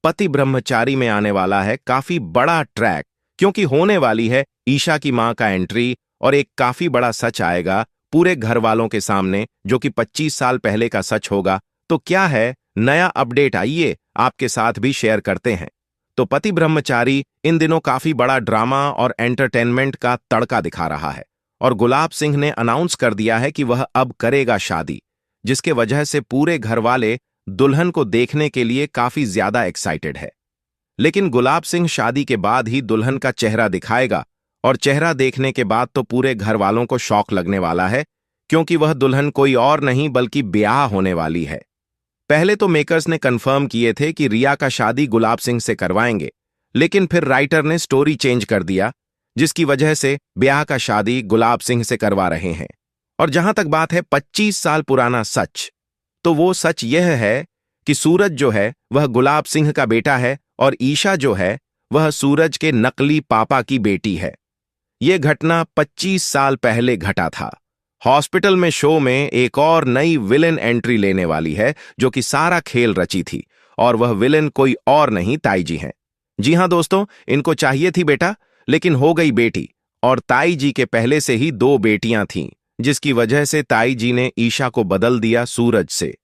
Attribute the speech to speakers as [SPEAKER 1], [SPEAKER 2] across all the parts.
[SPEAKER 1] पति ब्रह्मचारी में आने वाला है काफी बड़ा ट्रैक, क्योंकि होने वाली है ईशा की मां का एंट्री और एक काफी बड़ा सच आएगा पूरे घर वालों के सामने, जो कि 25 साल पहले का सच होगा। तो क्या है नया अपडेट, आइए आपके साथ भी शेयर करते हैं। तो पति ब्रह्मचारी इन दिनों काफी बड़ा ड्रामा और एंटरटेनमेंट का तड़का दिखा रहा है और गुलाब सिंह ने अनाउंस कर दिया है कि वह अब करेगा शादी, जिसके वजह से पूरे घर वाले दुल्हन को देखने के लिए काफी ज्यादा एक्साइटेड है। लेकिन गुलाब सिंह शादी के बाद ही दुल्हन का चेहरा दिखाएगा और चेहरा देखने के बाद तो पूरे घर वालों को शौक लगने वाला है, क्योंकि वह दुल्हन कोई और नहीं बल्कि ब्याह होने वाली है। पहले तो मेकर्स ने कंफर्म किए थे कि रिया का शादी गुलाब सिंह से करवाएंगे, लेकिन फिर राइटर ने स्टोरी चेंज कर दिया, जिसकी वजह से ब्याह का शादी गुलाब सिंह से करवा रहे हैं। और जहां तक बात है 25 साल पुराना सच, तो वो सच यह है कि सूरज जो है वह गुलाब सिंह का बेटा है और ईशा जो है वह सूरज के नकली पापा की बेटी है। यह घटना 25 साल पहले घटा था। हॉस्पिटल में शो में एक और नई विलेन एंट्री लेने वाली है, जो कि सारा खेल रची थी, और वह विलेन कोई और नहीं ताई जी हैं। जी हां दोस्तों, इनको चाहिए थी बेटा, लेकिन हो गई बेटी, और ताई जी के पहले से ही 2 बेटियां थीं, जिसकी वजह से ताई जी ने ईशा को बदल दिया सूरज से।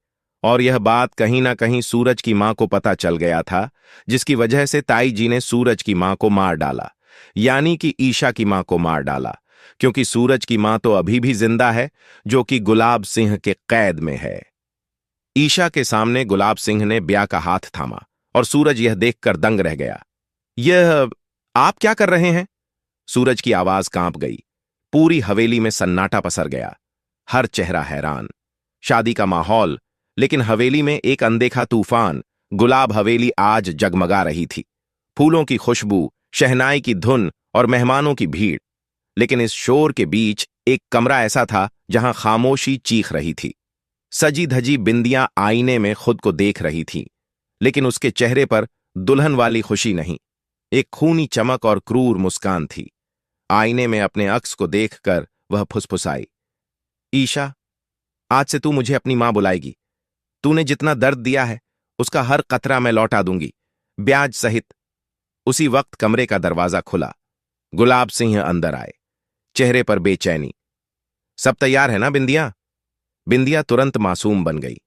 [SPEAKER 1] और यह बात कहीं ना कहीं सूरज की मां को पता चल गया था, जिसकी वजह से ताई जी ने सूरज की मां को मार डाला, यानी कि ईशा की मां को मार डाला, क्योंकि सूरज की मां तो अभी भी जिंदा है, जो कि गुलाब सिंह के कैद में है। ईशा के सामने गुलाब सिंह ने ब्याह का हाथ थामा और सूरज यह देखकर दंग रह गया। यह आप क्या कर रहे हैं? सूरज की आवाज कांप गई। पूरी हवेली में सन्नाटा पसर गया। हर चेहरा हैरान। शादी का माहौल, लेकिन हवेली में एक अनदेखा तूफान। गुलाब हवेली आज जगमगा रही थी, फूलों की खुशबू, शहनाई की धुन और मेहमानों की भीड़। लेकिन इस शोर के बीच एक कमरा ऐसा था जहां खामोशी चीख रही थी। सजी धजी बिंदियां आईने में खुद को देख रही थीं, लेकिन उसके चेहरे पर दुल्हन वाली खुशी नहीं, एक खूनी चमक और क्रूर मुस्कान थी। आईने में अपने अक्स को देखकर वह फुसफुसाई, ईशा, आज से तू मुझे अपनी मां बुलाएगी। तूने जितना दर्द दिया है उसका हर कतरा मैं लौटा दूंगी, ब्याज सहित। उसी वक्त कमरे का दरवाजा खुला। गुलाब सिंह अंदर आए, चेहरे पर बेचैनी। सब तैयार है ना बिंदिया? बिंदिया तुरंत मासूम बन गई।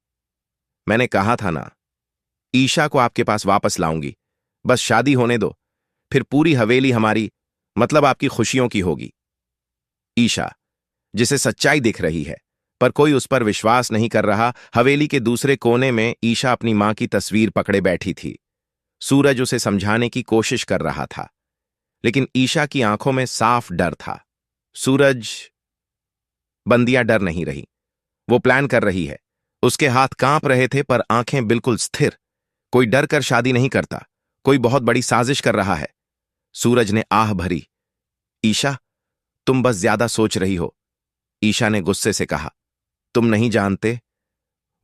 [SPEAKER 1] मैंने कहा था ना, ईशा को आपके पास वापस लाऊंगी, बस शादी होने दो, फिर पूरी हवेली हमारी, मतलब आपकी खुशियों की होगी। ईशा, जिसे सच्चाई दिख रही है पर कोई उस पर विश्वास नहीं कर रहा, हवेली के दूसरे कोने में ईशा अपनी मां की तस्वीर पकड़े बैठी थी। सूरज उसे समझाने की कोशिश कर रहा था, लेकिन ईशा की आंखों में साफ डर था। सूरज, बंदिया डर नहीं रही, वो प्लान कर रही है। उसके हाथ कांप रहे थे पर आंखें बिल्कुल स्थिर। कोई डर कर शादी नहीं करता, कोई बहुत बड़ी साजिश कर रहा है। सूरज ने आह भरी, ईशा, तुम बस ज्यादा सोच रही हो। ईशा ने गुस्से से कहा, तुम नहीं जानते,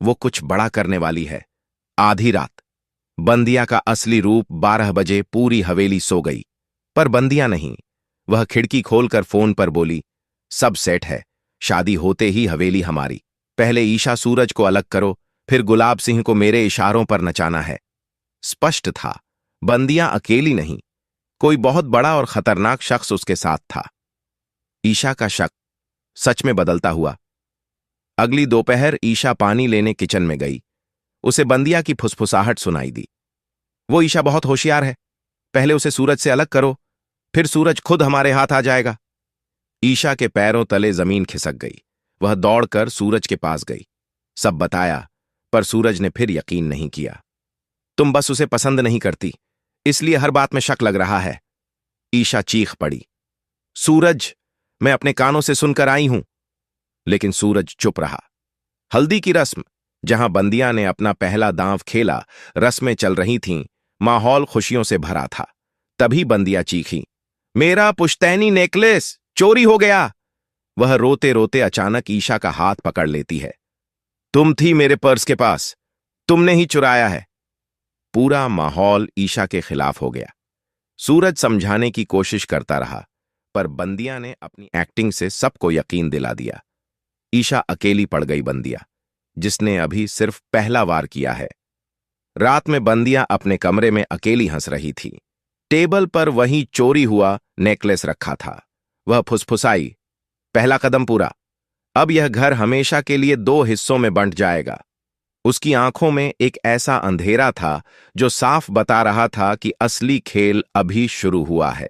[SPEAKER 1] वो कुछ बड़ा करने वाली है। आधी रात बंदिया का असली रूप 12 बजे पूरी हवेली सो गई, पर बंदिया नहीं। वह खिड़की खोलकर फोन पर बोली, सब सेट है, शादी होते ही हवेली हमारी। पहले ईशा सूरज को अलग करो, फिर गुलाब सिंह को मेरे इशारों पर नचाना है। स्पष्ट था, बंदिया अकेली नहीं, कोई बहुत बड़ा और खतरनाक शख्स उसके साथ था। ईशा का शक सच में बदलता हुआ। अगली दोपहर ईशा पानी लेने किचन में गई। उसे बंदिया की फुसफुसाहट सुनाई दी, वो ईशा बहुत होशियार है, पहले उसे सूरज से अलग करो, फिर सूरज खुद हमारे हाथ आ जाएगा। ईशा के पैरों तले जमीन खिसक गई। वह दौड़कर सूरज के पास गई, सब बताया, पर सूरज ने फिर यकीन नहीं किया। तुम बस उसे पसंद नहीं करती, इसलिए हर बात में शक लग रहा है। ईशा चीख पड़ी, सूरज, मैं अपने कानों से सुनकर आई हूं। लेकिन सूरज चुप रहा। हल्दी की रस्म, जहां बंदिया ने अपना पहला दांव खेला, रस्में चल रही थीं, माहौल खुशियों से भरा था। तभी बंदिया चीखी, मेरा पुश्तैनी नेकलेस चोरी हो गया। वह रोते रोते अचानक ईशा का हाथ पकड़ लेती है, तुम थी मेरे पर्स के पास, तुमने ही चुराया है। पूरा माहौल ईशा के खिलाफ हो गया। सूरज समझाने की कोशिश करता रहा, पर बंदिया ने अपनी एक्टिंग से सबको यकीन दिला दिया। ईशा अकेली पड़ गई। बंदिया, जिसने अभी सिर्फ पहला वार किया है। रात में बंदियां अपने कमरे में अकेली हंस रही थी। टेबल पर वही चोरी हुआ नेकलेस रखा था। वह फुसफुसाई, पहला कदम पूरा। अब यह घर हमेशा के लिए दो हिस्सों में बंट जाएगा। उसकी आंखों में एक ऐसा अंधेरा था जो साफ बता रहा था कि असली खेल अभी शुरू हुआ है।